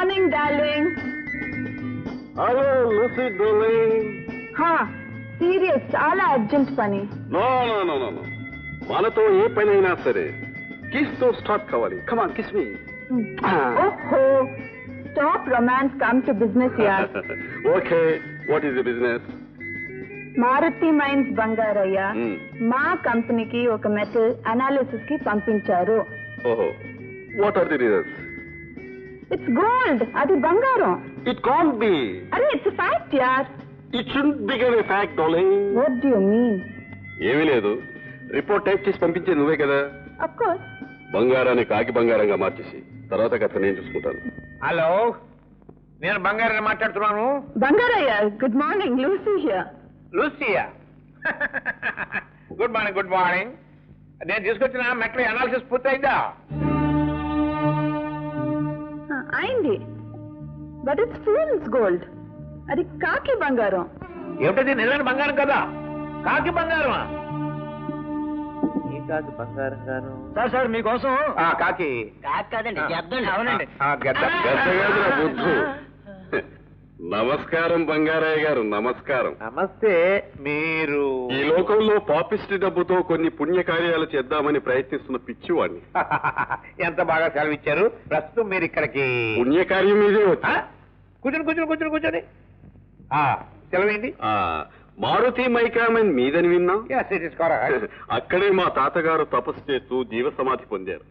morning, darling. Hello, Lucy, darling. Serious, చాలా urgent పని. No. మనతో ఏ పని అయినా సరే కిస్ తో స్టార్ట్ కావాలి. Come on, kiss me. ఓహో, stop romance, come to business, yaar. Okay, what is the business? Maruti mines Bangarayya మా కంపెనీకి ఒక మెటల్ అనాలిసిస్ కి పంపించారు. ఓహో, what are the results? It's gold. అది బంగారం. It can't be. అరే, it's a fact, yaar. It shouldn't become a fact, darling. What do you mean? ఏమీ లేదు, రిపోర్ట్ టైప్ చేసి పంపించేది నువ్వే కదా. Of course. బంగారాన్ని కాకి బంగారంగా మార్చేసి తర్వాత కథ నేను చూసుకుంటాను. హలో, నేను బంగారాన్ని మాట్లాడుతున్నాను. Bangarayya, good morning. Lucy here. Lucia, good morning. Good morning. నేను తీసుకొచ్చిన మెట్ల అనాలిసిస్ పూర్తయిందా? అయింది, బట్ ఇట్స్ ఫూల్స్ గోల్డ్. అది కాకి బంగారం. ఏమిటది? నిజమైన బంగారం కదా? కాకి బంగారమా? కాకి బంగారం గాను సార్ మీకోసం. కాకి కాదండి, అవునండి. బుద్ధు. నమస్కారం బంగారయ్య గారు, నమస్కారం. నమస్తే. మీరు ఈ లోకంలో పాపిస్టి డబ్బుతో కొన్ని పుణ్యకార్యాలు చేద్దామని ప్రయత్నిస్తున్న పిచ్చివాడిని. ఎంత బాగా సెలవిచ్చారు. ప్రస్తుతం మీరు ఇక్కడికి పుణ్యకార్యం మీదే వచ్చా? కూర్చొని సెలవేంటి? మారుతి మైకామన్ మీదని విన్నాం. అక్కడే మా తాతగారు తపస్సు చేస్తూ జీవ సమాధి పొందారు.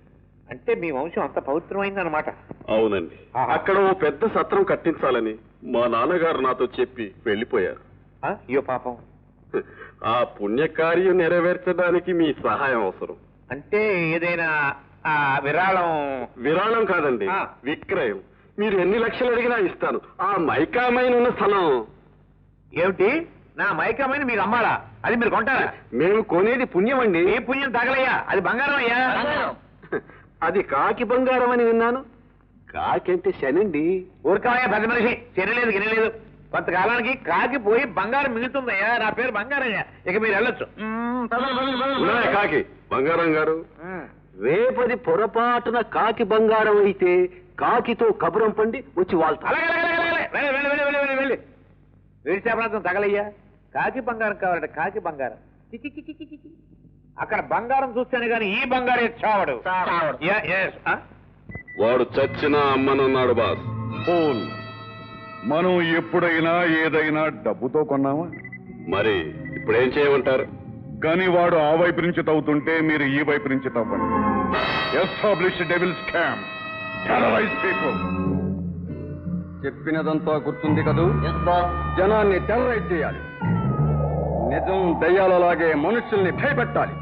అంటే మీ వంశం అంత పవిత్రమైంది అనమాట. అవునండి. అక్కడ ఓ పెద్ద సత్రం కట్టించాలని మా నాన్నగారు నాతో చెప్పి వెళ్ళిపోయారు. అయ్యో పాపం. ఆ పుణ్యకార్యం నెరవేర్చడానికి మీ సహాయం అవసరం. అంటే ఏదైనా విరాళం కాదండి, విక్రయం. మీరు ఎన్ని లక్షలు అడిగినా ఇస్తాను. ఆ మైకామైన ఉన్న స్థలం. ఏమిటి? నా మైకామైన మీరు అమ్మాలా? అది మీరు కొంటారా? మేము కొనేది పుణ్యం అండి. ఏ పుణ్యం తగలయ్యా? అది బంగారం అయ్యా. అది కాకి బంగారం అని విన్నాను. కాకి అంటే శనండి. ఊరికాయ పెద్ద మనిషి. శనిలేదు గినలేదు. కొంతకాలానికి కాకి పోయి బంగారం మిగులుతుందయ్యా. నా పేరు బంగారయ్యా. ఇక మీరు వెళ్ళొచ్చు. కాకి బంగారం గారు, రేపది పొరపాటున కాకి బంగారం అయితే కాకితో కబురం పండి వచ్చి వాళ్ళు వెళ్ళి వేడిచాపడం తగలయ్యా. కాకి బంగారం కావాలంటే కాకి బంగారం. అక్కడ బంగారం చూస్తేనే గాని ఈ బంగారం చావడు. వాడు చచ్చినా అమ్మనున్నాడు బాస్. మనం ఎప్పుడైనా ఏదైనా డబ్బుతో కొన్నామా? మరి ఇప్పుడేం చేయమంటారు? కానీ వాడు ఆ వైపు నుంచి తవ్వుతుంటే మీరు ఈ వైపు నుంచి తవ్వండి. Establish devil scam, terrorize people. చెప్పినదంతా గుర్తుంది కదూ? జనాన్ని టెర్రరైజ్ చేయాలి. నిజం దయ్యాలలాగే మనుషుల్ని భయపెట్టాలి.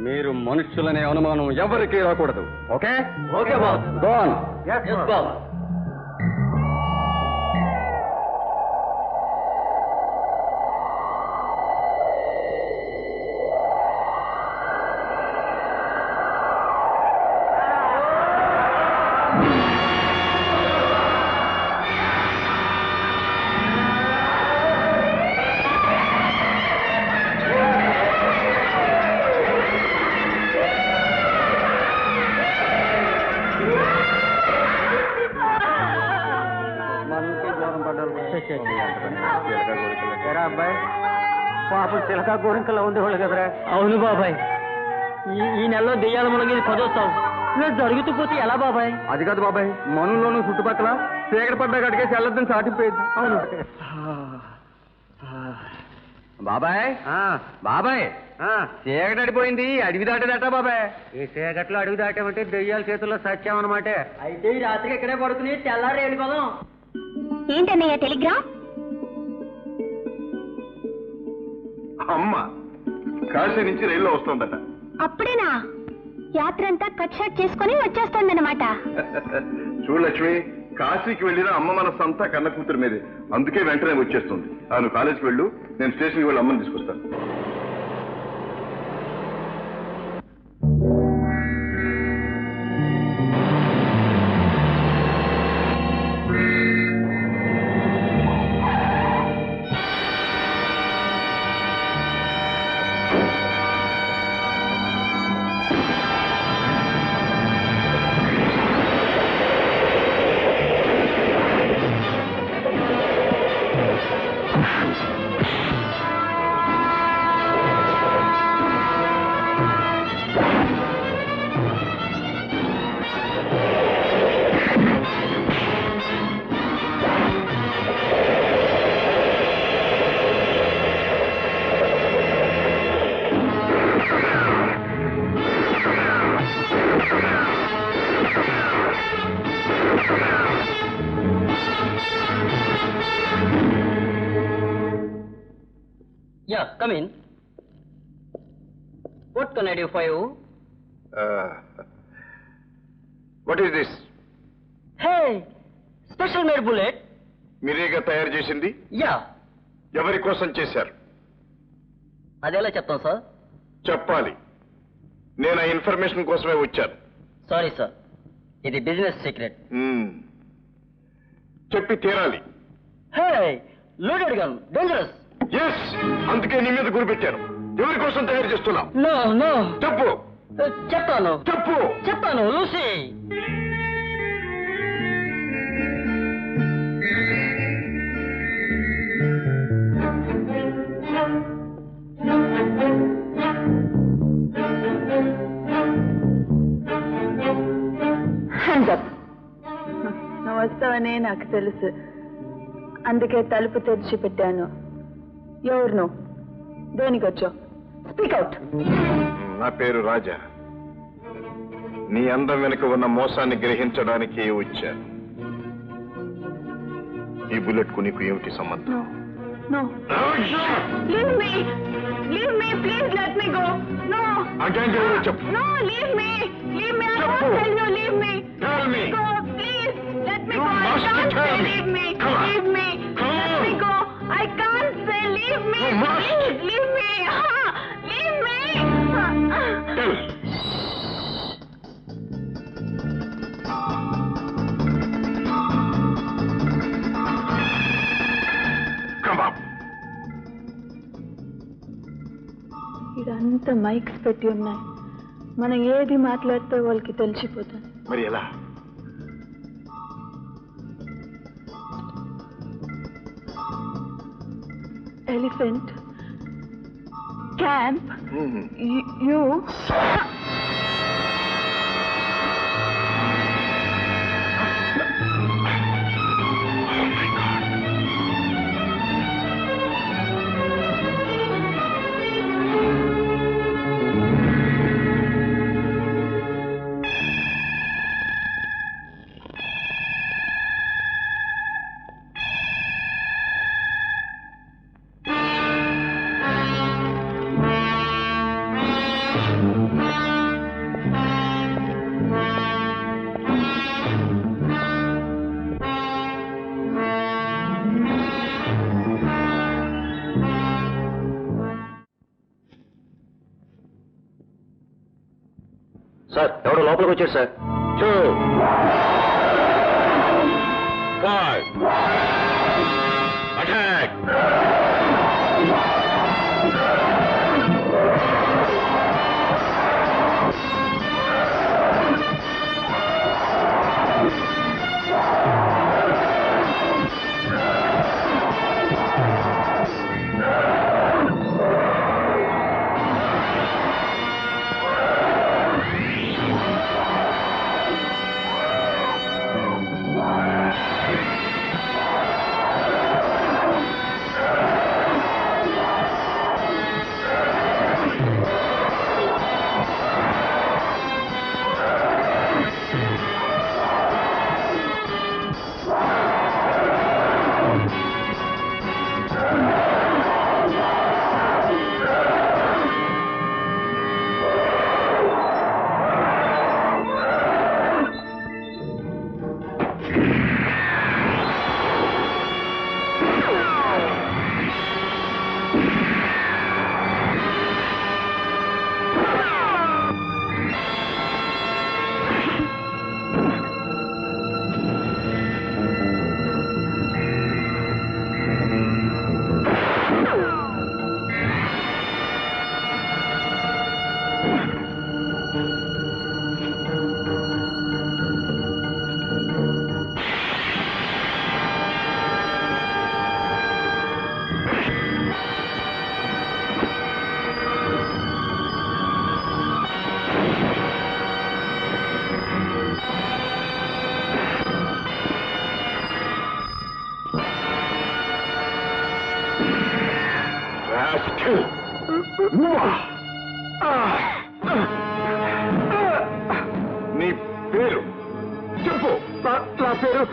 మీరు మనుషులనే అనుమానం ఎవరికీ రాకూడదు. Okay? Okay boss. Go on. అబ్బాయి పాపం చిలకా గోరింకల్లా ఉండేవాళ్ళు కదరా. అవును బాబాయ్, ఈ నెలలో దెయ్యాల మునగేది 10వ ఇలా జరుగుతూ పోతే ఎలా బాబాయ్? అది కాదు బాబాయ్, మనుల్లోనూ చుట్టుపక్కల చీకటి పడ్డా కడిగే చల్లద్దని చాటిపోయేది. అవును బాబాయ్. బాబాయ్, చీకటి అడిపోయింది, అడవి దాటేదట బాబాయ్. ఈ చీకట్లో అడుగు దాటామంటే దెయ్యాల చేతుల్లో సత్యామన్నమాట. అయితే ఈ రాత్రికి ఇక్కడే పడుకుని తెల్లారి వెళ్ళిపోదాం. ఏంటన్నయ్య టెలిగ్రామ్? అమ్మ కాశీ నుంచి రైల్లో వస్తుందట. అప్పుడేనా? యాత్ర అంతా కట్ షాట్ చేసుకుని వచ్చేస్తుందన్నమాట. చూడు లక్ష్మి, కాశీకి వెళ్ళిన అమ్మ మనస్సంతా కన్న కూతురు మీదే. అందుకే వెంటనే వచ్చేస్తుంది. నువ్వు కాలేజీకి వెళ్ళు, నేను స్టేషన్కి వెళ్ళి అమ్మని తీసుకొస్తాను. Yeah come in. What can I do for you? What is this? Hey, special made bullet. మీరేగా తయారు చేసింది? యా. ఎవరి కోసం చేశారు? అదెలా చెప్తాం సార్? చెప్పాలి. నేను ఆ ఇన్ఫర్మేషన్ కోసమే వచ్చాను. సారీ సార్, ఇది బిజినెస్ సీక్రెట్. చెప్పి తీరాలి. హే, లోడెడ్ గన్, డేంజరస్. ఎస్, అందుకే నీ మీద గురిపెట్టాను. ఎవరి కోసం తయారు చేస్తున్నావు? No no. చెప్పు. చెప్తాను చెప్పు. చెప్తాను. లూసీ. నువ్వు వస్తావనే నాకు తెలుసు, అందుకే తలుపు తెరిచి పెట్టాను. ఎవరు నువ్వు? దేనికి వచ్చావు? Speak out. నా పేరు రాజా. నీ అందం వెనుక ఉన్న మోసాన్ని గ్రహించడానికి వచ్చాను. ఈ బుల్లెట్ కు నీకు ఏమిటి సంబంధం? No. Leave me. Leave me. Please let me go. No. Again, చెప్పు. No, leave me. Leave me. I won't tell you. Leave me. Tell me. Go, please. Let me You go. I must can't tell say me. leave me. Come on. Leave me. Come Let on. me go. I can't say leave me. You must. Please, leave me. Leave me. Tell. Come up. ఇదంతా mics పెట్టి ఉన్నాయి. మనం ఏది మాట్లాడితే వాళ్ళకి తెలిసిపోతుంది. మరి ఎలా? Elephant camp. యూ సార్, ఎవడో లోపలికి వచ్చాడు సార్. 2 5 Attack! నీ పేరు చెప్పు. నా పేరు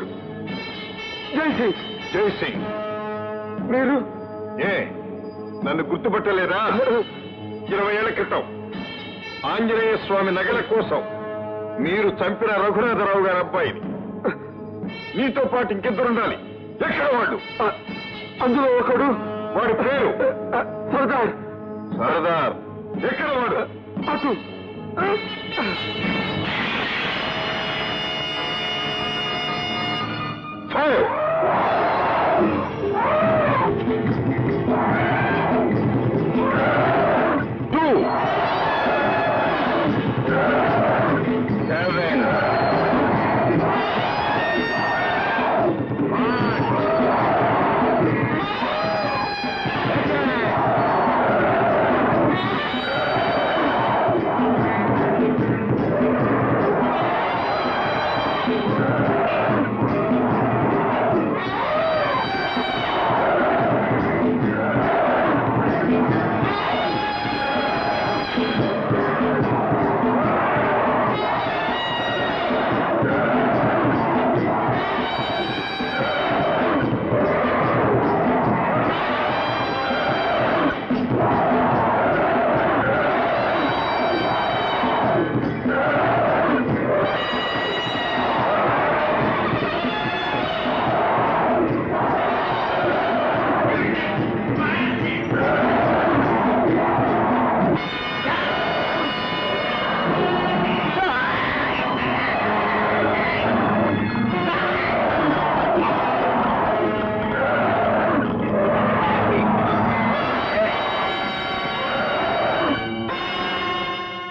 జై సింగ్. జై సింగ్. మీరు? ఏ నన్ను గుర్తుపట్టలేదా? 20 ఏళ్ల క్రితం ఆంజనేయ స్వామి నగల కోసం మీరు చంపిన రఘునాథరావు గారి అబ్బాయిని. నీతో పాటు ఇంకెద్దరుండాలి. ఎక్కడ వాళ్ళు? అందులో ఒకడు, వాడి పేరు సర్దార్. సర్దార్ ఎక్కడ వాడు? అటు. ఫైర్.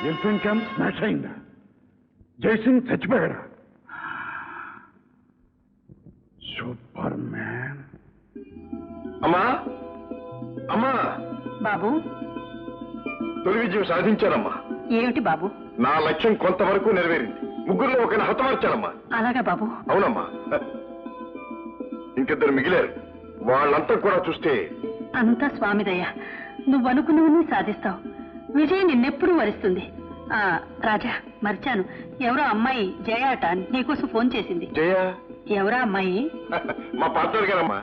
ఎలిఫెంట్ క్యాంప్ స్మాష్ అయిందా? జైసింగ్ చచ్చిపోయాడా? Super man. అమ్మా, అమ్మా, బాబు, తొలి విజయం సాధించానమ్మా. ఏమిటి బాబు? నా లక్ష్యం కొంతవరకు నెరవేరింది. ముగ్గురులో ఒకరిని హతమార్చానమ్మా. అలాగా బాబు? అవునమ్మా. ఇంకిద్దరు మిగిలారు. వాళ్ళంతా కూడా చూస్తే అంతా స్వామిదయ్య. నువ్వు అనుకున్నవన్నీ సాధిస్తావు. విజయ్ నిన్నెప్పుడు వరిస్తుంది. రాజా, మర్చాను, ఎవరో అమ్మాయి జయ అట నీకోసం ఫోన్ చేసింది. జయ? ఎవరా అమ్మాయి? మా పార్ట్నర్ గారమ్మా.